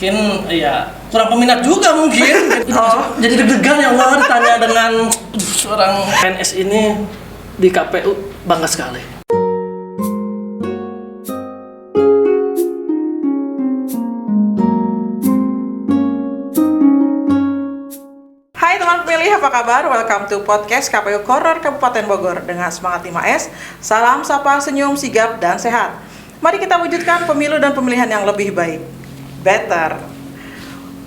mungkin ya kurang peminat juga mungkin. Jadi deg-degan ya Allah ditanya dengan seorang PNS ini di KPU, bangga sekali. Hai teman pemilih, apa kabar? Welcome to podcast KPU Koror Kabupaten Bogor dengan semangat 5S. Salam sapa, senyum, sigap, dan sehat. Mari kita wujudkan pemilu dan pemilihan yang lebih baik. Better.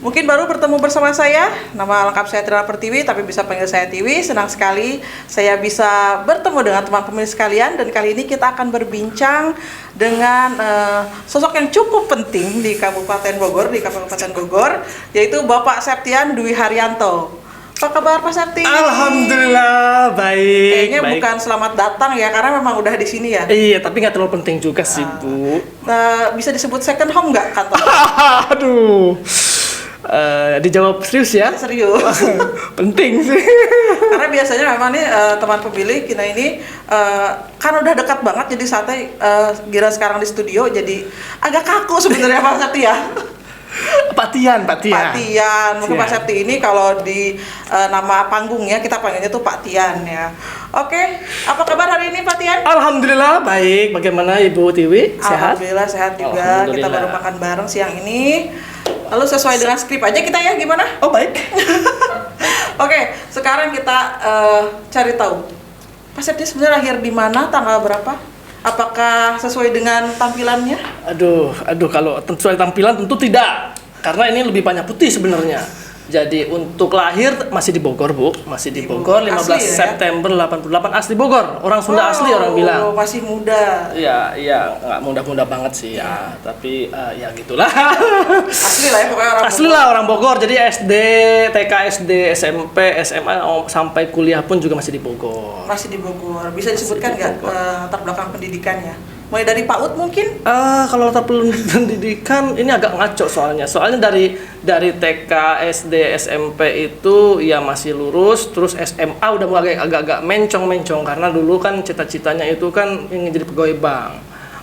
Mungkin baru bertemu bersama saya. Nama lengkap saya Trina Pertiwi, tapi bisa panggil saya Tiwi. Senang sekali saya bisa bertemu dengan teman pemilih sekalian. Dan kali ini kita akan berbincang dengan sosok yang cukup penting di Kabupaten Bogor, yaitu Bapak Septian Dwi Haryanto. Apa kabar Pak Septi? Alhamdulillah baik. Kayaknya baik. bukan selamat datang ya, karena memang udah di sini ya. Iya, tapi nggak terlalu penting juga sih Bu. Bisa disebut second home nggak kantor? Aduh. Dijawab serius ya? Serius. Penting sih. Karena biasanya memang nih teman pemilih kita ini kan udah dekat banget, jadi santai. Gira sekarang di studio jadi agak kaku sebenarnya Pak Septi ya. Patian. Mungkin Pak Septi ini kalau di nama panggungnya kita panggilnya tuh Pak Tian ya. Oke, apa kabar hari ini Pak Tian? Alhamdulillah baik. Bagaimana Ibu Tiwi? Sehat? Alhamdulillah sehat juga. Kita baru makan bareng siang ini. Lalu sesuai dengan skrip aja kita ya, gimana? Oh baik. Oke, sekarang kita cari tahu Pak Septi sebenarnya lahir di mana, tanggal berapa? Apakah sesuai dengan tampilannya? Aduh, kalau sesuai tampilan tentu tidak. Karena ini lebih banyak putih sebenarnya. Jadi untuk lahir masih di Bogor, Bu. Masih di Bogor, 15 asli, September 88, asli Bogor. Orang Sunda asli orang bilang. Masih muda. Iya, nggak muda-muda banget sih ya. Tapi ya gitulah. Asli lah ya pokoknya orang asli Bogor. lah orang Bogor. Jadi SD, TK, SD, SMP, SMA sampai kuliah pun juga masih di Bogor. Masih di Bogor. Bisa disebutkan nggak latar belakang pendidikannya? Mulai dari PAUD mungkin? Kalau latar pendidikan ini agak ngaco soalnya. Soalnya dari TK, SD, SMP itu ya masih lurus, terus SMA udah mulai agak-agak mencong karena dulu kan cita-citanya itu kan ingin jadi pegawai bank.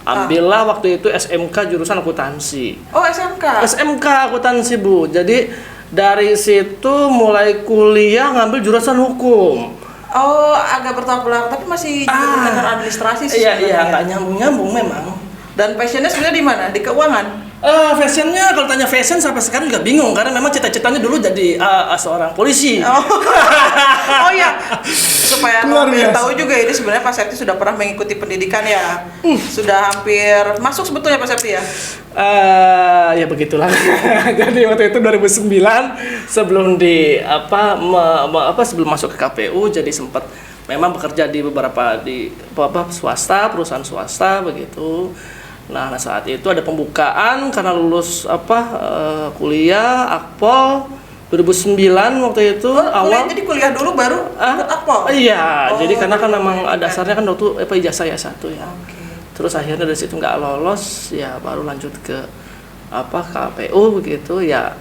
Ambillah waktu itu SMK jurusan akuntansi. Oh, SMK. SMK akuntansi, Bu. Jadi dari situ mulai kuliah ngambil jurusan hukum. Oh, agak bertolak belakang, tapi masih jurusan administrasi sih. Iya, nggak nyambung memang. Dan passionnya sebenarnya di mana? Di keuangan? Fashionnya kalau tanya fashion sampai sekarang juga bingung karena memang cita-citanya dulu jadi seorang polisi. Oh ya, supaya kalian tahu juga ini sebenarnya Pak Septi sudah pernah mengikuti pendidikan ya. Sudah hampir masuk sebetulnya Pak Septi ya. Ya begitulah. Jadi waktu itu 2009 sebelum sebelum masuk ke KPU jadi sempat memang bekerja di beberapa swasta, perusahaan swasta begitu. Nah saat itu ada pembukaan karena lulus kuliah Akpol 2009 waktu itu awal. Jadi kuliah dulu baru ikut Akpol. Iya, jadi karena kan memang dasarnya kan waktu ijazah ya satu ya. Okay. Terus akhirnya dari situ nggak lolos ya baru lanjut ke KPU begitu ya.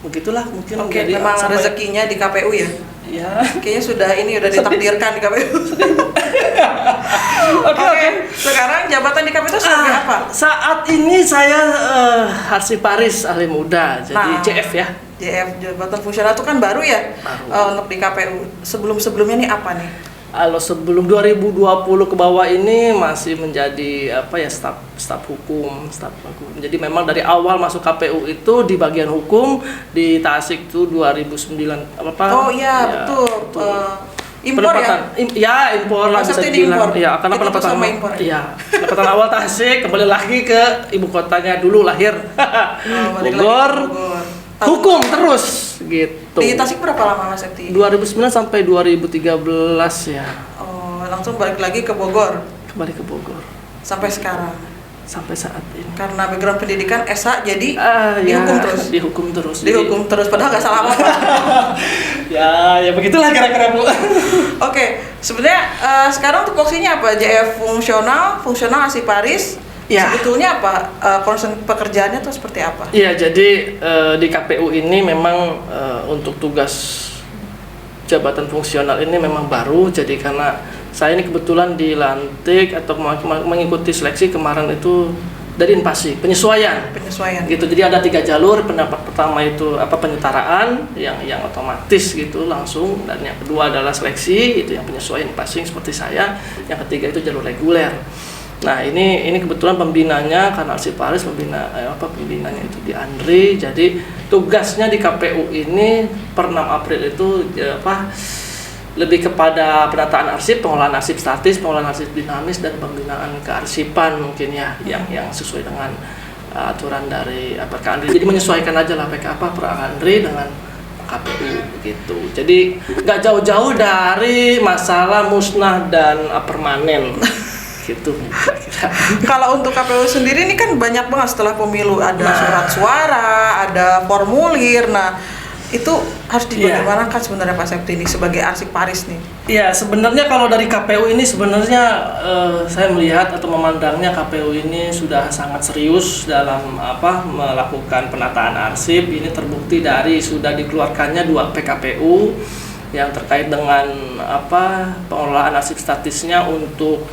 Begitulah mungkin. Oke, memang rezekinya di KPU ya. Ya. Kayaknya udah ditakdirkan di KPU. Oke. Sekarang jabatan di KPU itu sebagai apa? Saat ini saya Arsiparis ahli muda, jadi JF ya. JF, jabatan fungsional itu kan baru ya. Untuk di KPU. Sebelumnya nih apa nih? Kalau sebelum 2020 ke bawah ini masih menjadi staf hukum. Jadi memang dari awal masuk KPU itu di bagian hukum di Tasik itu 2009 Oh iya, betul. Impor ya? Impor lah bisa dibilang. Ya, karena pendapatan awal Tasik, kembali lagi ke ibu kotanya dulu lahir. Bogor. Hukum terus gitu. Di Tasik berapa lama Mas Septi? 2009 sampai 2013 ya. Oh, langsung balik lagi ke Bogor. Kembali ke Bogor. Sampai sekarang. Sampai saat ini. Karena background pendidikan SA jadi dihukum terus. Padahal nggak salah apa-apa. ya begitulah kira-kira Bu. Oke, sebenarnya sekarang tupoksinya apa? JF fungsional Arsiparis. Ya. Sebetulnya apa concern pekerjaannya tuh seperti apa? Iya, jadi di KPU ini memang untuk tugas jabatan fungsional ini memang baru. Jadi karena saya ini kebetulan dilantik atau mengikuti seleksi kemarin itu dari invasi, penyesuaian gitu. Jadi ada 3 jalur. Pendapat pertama itu penyetaraan yang otomatis gitu langsung, dan yang kedua adalah seleksi, itu yang penyesuaian passing seperti saya. Yang ketiga itu jalur reguler. Nah, ini kebetulan pembinanya karena Arsip Paris pembinanya itu di Andri. Jadi tugasnya di KPU ini per 6 April itu lebih kepada penataan arsip, pengolahan arsip statis, pengolahan arsip dinamis, dan pembinaan kearsipan mungkin ya, yang sesuai dengan aturan dari PK Andri. Jadi menyesuaikan aja lah PK per Andri dengan KPU gitu. Jadi nggak jauh-jauh dari masalah musnah dan permanen gitu. Kalau untuk KPU sendiri ini kan banyak banget setelah pemilu, ada surat suara, ada formulir. Nah, itu harus dibagaimanakan sebenarnya Pak Septi ini sebagai Arsip Paris nih? Iya, sebenarnya kalau dari KPU ini sebenarnya saya melihat atau memandangnya KPU ini sudah sangat serius dalam melakukan penataan arsip. Ini terbukti dari sudah dikeluarkannya 2 PKPU yang terkait dengan pengelolaan arsip statisnya untuk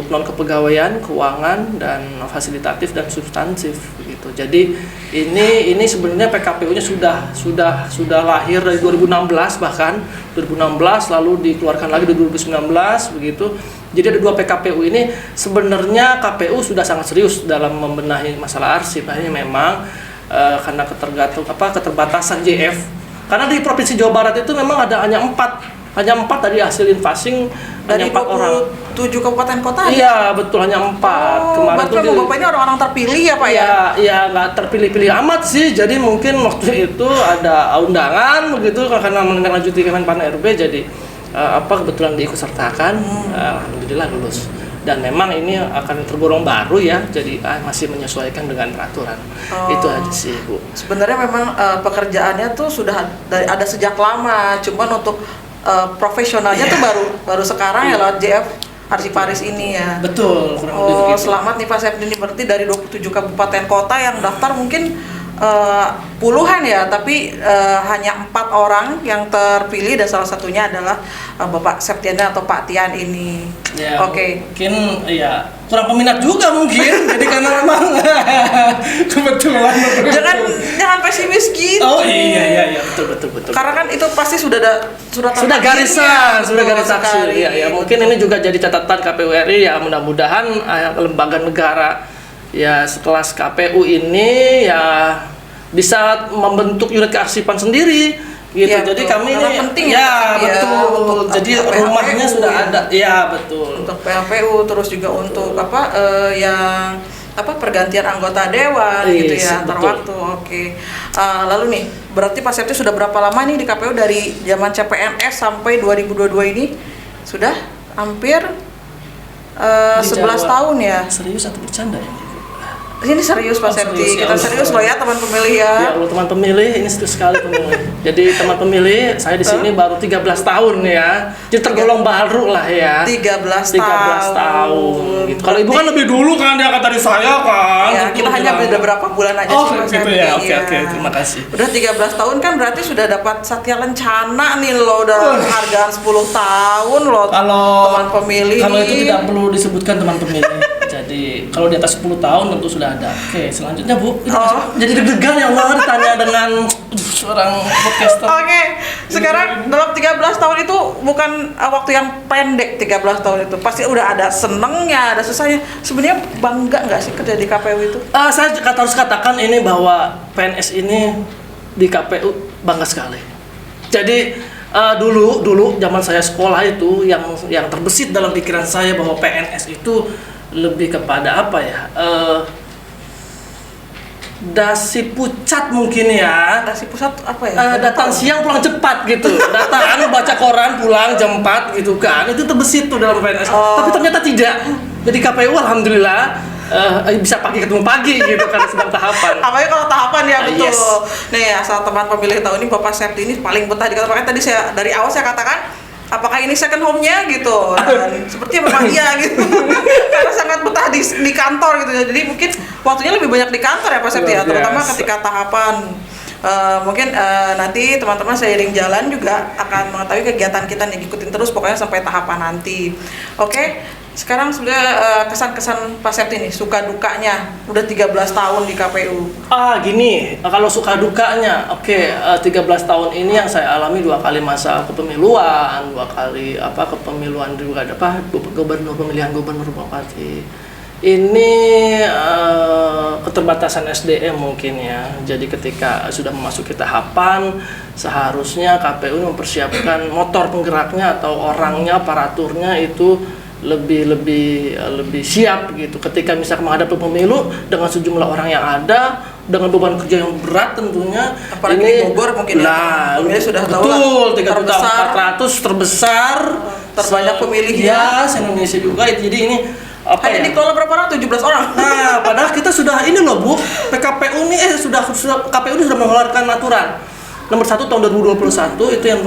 non kepegawaian, keuangan, dan fasilitatif dan substansif begitu. Jadi ini sebenarnya PKPU-nya sudah lahir dari 2016, bahkan 2016 lalu dikeluarkan lagi di 2019 begitu. Jadi ada 2 PKPU ini sebenarnya KPU sudah sangat serius dalam membenahi masalah arsip. Nah, ini memang karena keterbatasan JF. Karena di Provinsi Jawa Barat itu memang hanya 4 dari hasil invasing, dari hanya 4 orang. 7 kabupaten kota? Iya, betul, hanya 4. Kemarin itu Bapak ini orang-orang terpilih ya Pak ya? Iya, nggak terpilih-pilih amat sih. Jadi mungkin waktu itu ada undangan begitu karena menindaklanjuti Kemenpan RB, jadi kebetulan diikutsertakan. Alhamdulillah lulus. Dan memang ini akan tergolong baru ya, jadi masih menyesuaikan dengan peraturan. Itu aja sih, Bu. Sebenarnya memang pekerjaannya tuh sudah ada sejak lama, cuman untuk profesionalnya tuh baru sekarang ya lewat JF Arsip Paris ini ya. Betul, kurang lebih begitu. Selamat nih Pak Septi, ini berarti dari 27 kabupaten kota yang daftar mungkin puluhan ya, tapi hanya 4 orang yang terpilih, dan salah satunya adalah Bapak Septiana atau Pak Tian ini. Ya, Oke. Mungkin ya kurang peminat juga mungkin. Jadi karena memang kebetulan. Jangan pesimis gitu. Oh iya betul. Karena kan itu pasti sudah ada sudah garisan aksi. sekali. Ya mungkin ini juga jadi catatan KPU RI ya, mudah-mudahan lembaga negara ya setelah KPU ini ya bisa membentuk unit kearsipan sendiri gitu. Ya, betul. Jadi kami ini penting betul. Jadi rumahnya sudah ada. Ya, betul. Untuk PHPU, terus juga untuk yang pergantian anggota dewan gitu ya antar waktu. Oke. Lalu nih, berarti Pak Septi sudah berapa lama nih di KPU, dari zaman CPNS sampai 2022 ini? Sudah hampir 11 tahun ya. Serius atau bercanda ya? Ini serius Pak Septi, kita serius loh ya teman pemilih ya. Ya Allah, teman pemilih, ini serius sekali pemilih. Jadi teman pemilih, saya di sini baru 13 tahun ya. Jadi tergolong baru lah ya. 13 tahun. Gitu. Kalau Ibu kan lebih dulu kan, dia kata dari saya kan. Ya, kita hanya beda berapa bulan aja sih Pak Septi. Ya. Oke, terima kasih. Udah 13 tahun kan berarti sudah dapat Satya Lencana nih loh, udah hargaan 10 tahun loh. Kalau teman pemilih kalau nih. itu tidak perlu disebutkan teman pemilih. Jadi kalau di atas 10 tahun tentu sudah ada. Oke, selanjutnya Bu. Jadi deg-degan ya Allah ditanya dengan seorang podcaster. Oke, sekarang dalam 13 tahun itu bukan waktu yang pendek. 13 tahun itu pasti udah ada senengnya, ada susahnya. Sebenarnya bangga nggak sih kerja di KPU itu? Saya harus katakan ini bahwa PNS ini di KPU bangga sekali. Jadi dulu zaman saya sekolah itu yang terbesit dalam pikiran saya bahwa PNS itu lebih kepada apa ya? Dasi pucat mungkin ya. Dasi pusat apa ya? Datang siang pulang cepat gitu. Datang baca koran pulang jam 4 gitu kan. Itu terbesit tuh dalam PNS. Tapi ternyata tidak. Jadi KPU alhamdulillah bisa pagi ketemu pagi gitu karena sedang tahapan. Apalagi kalau tahapan ya, betul. Yes. Nih asal teman pemilih tahu ini Bapak Septi ini paling betah di kantor. Makanya tadi dari awal saya katakan, apakah ini second home-nya gitu? Dan sepertinya memang iya gitu. Karena sangat betah di kantor gitu. Jadi mungkin waktunya lebih banyak di kantor ya Pak Septi ya, terutama ketika tahapan. Mungkin nanti teman-teman seiring jalan juga akan mengetahui kegiatan kita nih, ikutin terus pokoknya sampai tahapan nanti. Oke. Sekarang sebenarnya kesan-kesan Pak Septi nih, suka dukanya udah 13 tahun di KPU. Gini, kalau suka dukanya, 13 tahun ini yang saya alami 2 kali masa kepemiluan, 2 kali kepemiluan juga gubernur, pemilihan gubernur bupati. Ini keterbatasan SDM mungkin ya. Jadi ketika sudah memasuki tahapan, seharusnya KPU mempersiapkan motor penggeraknya atau orangnya, aparaturnya itu lebih siap gitu. Ketika misalkan menghadapi pemilu dengan sejumlah orang yang ada, dengan beban kerja yang berat tentunya. Apalagi ini di Bogor mungkin pemilih sudah tahu betul, lah, 3.400.000 terbesar, terbanyak pemilihnya. Ya, se-Indonesia juga. Jadi ini hanya dikelola berapa orang? 17 orang. Nah, padahal kita sudah ini loh Bu, PKPU ini sudah KPU ini sudah mengeluarkan aturan nomor 1 tahun 2021 itu yang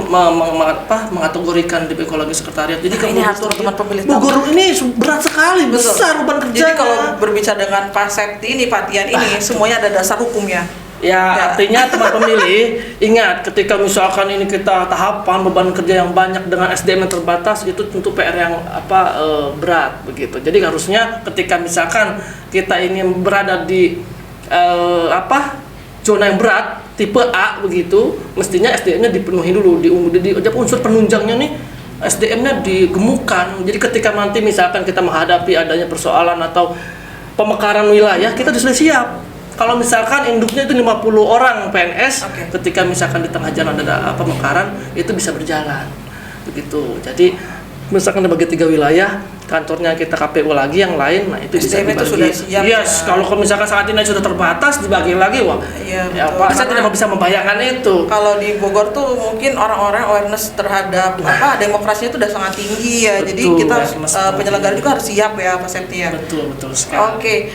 mengategorikan di psikologi sekretariat. Jadi ini harus teman-teman pemilih Bogor ini berat sekali, besar beban kerja. Jadi kalau berbicara dengan Pak Septi ini, Pak Tian ini, semuanya ada dasar hukumnya. Ya, artinya teman pemilih ingat ketika misalkan ini kita tahapan beban kerja yang banyak dengan SDM yang terbatas, itu tentu PR yang berat begitu. Jadi harusnya ketika misalkan kita ini berada di zona yang berat tipe A begitu, mestinya SDM-nya dipenuhi dulu, di unsur penunjangnya nih SDM-nya digemukkan. Jadi ketika nanti misalkan kita menghadapi adanya persoalan atau pemekaran wilayah, kita sudah siap. Kalau misalkan induknya itu 50 orang PNS, ketika misalkan di tengah jalan ada pemekaran, itu bisa berjalan begitu. Jadi misalkan dibagi 3 wilayah, kantornya kita KPU lagi, yang lain, nah itu bisa dibagi. Itu sudah siap. Yes, kalau misalkan saat ini sudah terbatas, dibagi lagi, wah. Iya, ya Pak, saya tidak bisa membayangkan itu. Kalau di Bogor tuh mungkin orang-orang awareness terhadap demokrasinya itu udah sangat tinggi ya. Betul, jadi kita ya, penyelenggara juga harus siap ya Pak Septi ya. Betul sekali.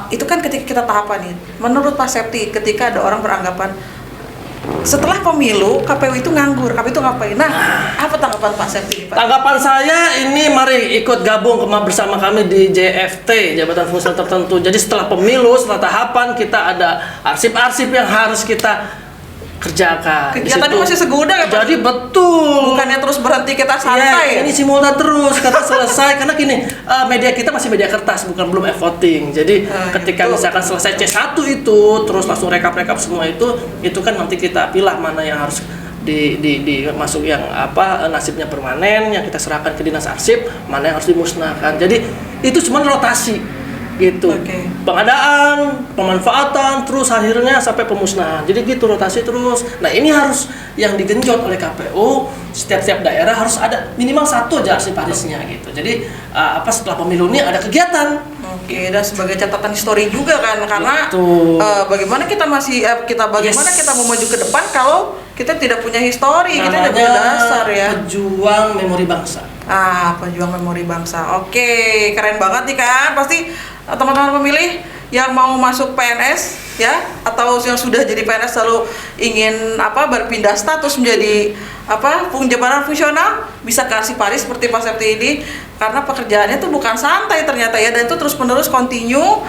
Itu kan ketika kita tahapan nih. Menurut Pak Septi, ketika ada orang beranggapan setelah pemilu KPU itu nganggur, KPU itu ngapain? Nah, apa tanggapan Pak Septi? Tanggapan saya ini, mari ikut gabung bersama kami di JFT, Jabatan Fungsi Tertentu. Jadi setelah pemilu, setelah tahapan, kita ada arsip-arsip yang harus kita kerjakan. Kegiatannya masih seguda ya Pak? Jadi betul. Bukannya terus berhenti kita santai. Ini simultan terus, kata selesai. Karena gini, media kita masih media kertas, belum e-voting. Jadi ketika misalkan selesai C1 itu, terus langsung rekap-rekap semua itu kan nanti kita pilih mana yang harus masuk yang nasibnya permanen, yang kita serahkan ke dinas arsip, mana yang harus dimusnahkan. Jadi itu cuma rotasi gitu. Pengadaan, pemanfaatan, terus akhirnya sampai pemusnahan. Jadi gitu, rotasi terus. Nah, ini harus yang digenjot oleh KPU. Setiap daerah harus ada minimal 1 aja arsiparisnya gitu. Jadi setelah pemilu ini ada kegiatan. Dan sebagai catatan histori juga kan, karena bagaimana kita mau maju ke depan kalau kita tidak punya histori, kita tidak punya dasar ya. Pejuang memori bangsa. Pejuang memori bangsa. Oke, keren banget nih kan. Pasti teman-teman pemilih yang mau masuk PNS ya, atau yang sudah jadi PNS lalu ingin berpindah status menjadi jabatan fungsional, bisa ke arsiparis seperti Pak Septi ini, karena pekerjaannya itu bukan santai ternyata ya, dan itu terus menerus continue.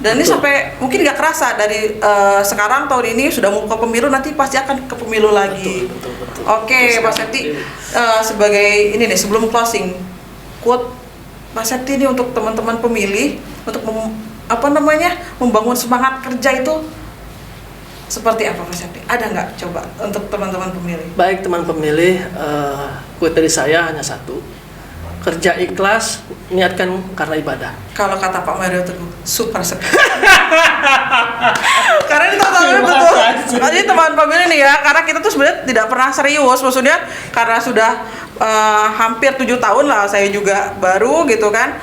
Dan ini sampai mungkin nggak kerasa dari sekarang tahun ini sudah mau ke pemilu, nanti pasti akan ke pemilu lagi. Betul. Oke, Pak Septi, sebagai ini nih sebelum closing, quote Pak Septi ini untuk teman-teman pemilih, untuk membangun semangat kerja itu seperti apa Pak Septi? Ada nggak coba untuk teman-teman pemilih? Baik teman pemilih, quote dari saya hanya satu. Kerja ikhlas, niatkan karena ibadah. Kalau kata Pak Mario Teguh, super sekali. Karena ini betul. Jadi teman pemilih nih ya, karena kita tuh sebenarnya tidak pernah serius, maksudnya karena sudah hampir 7 tahun lah, saya juga baru gitu kan.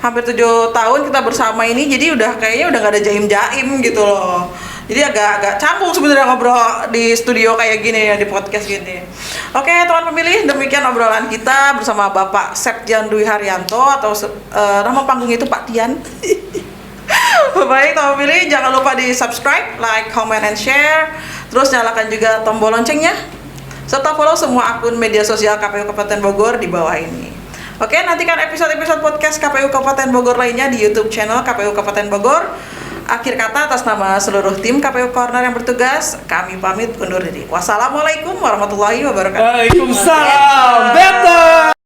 Hampir 7 tahun kita bersama ini, jadi kayaknya udah gak ada jaim-jaim gitu loh. Jadi agak canggung sebenarnya ngobrol di studio kayak gini ya, di podcast gini. Oke, teman pemilih, demikian obrolan kita bersama Bapak Septian Dwi Haryanto, atau nama panggung itu Pak Tian. Baik, teman pemilih, jangan lupa di subscribe, like, comment, and share. Terus nyalakan juga tombol loncengnya, serta follow semua akun media sosial KPU Kabupaten Bogor di bawah ini. Oke, nantikan episode-episode podcast KPU Kabupaten Bogor lainnya di YouTube channel KPU Kabupaten Bogor. Akhir kata, atas nama seluruh tim KPU Corner yang bertugas, kami pamit undur diri. Wassalamualaikum warahmatullahi wabarakatuh. Waalaikumsalam. Betul.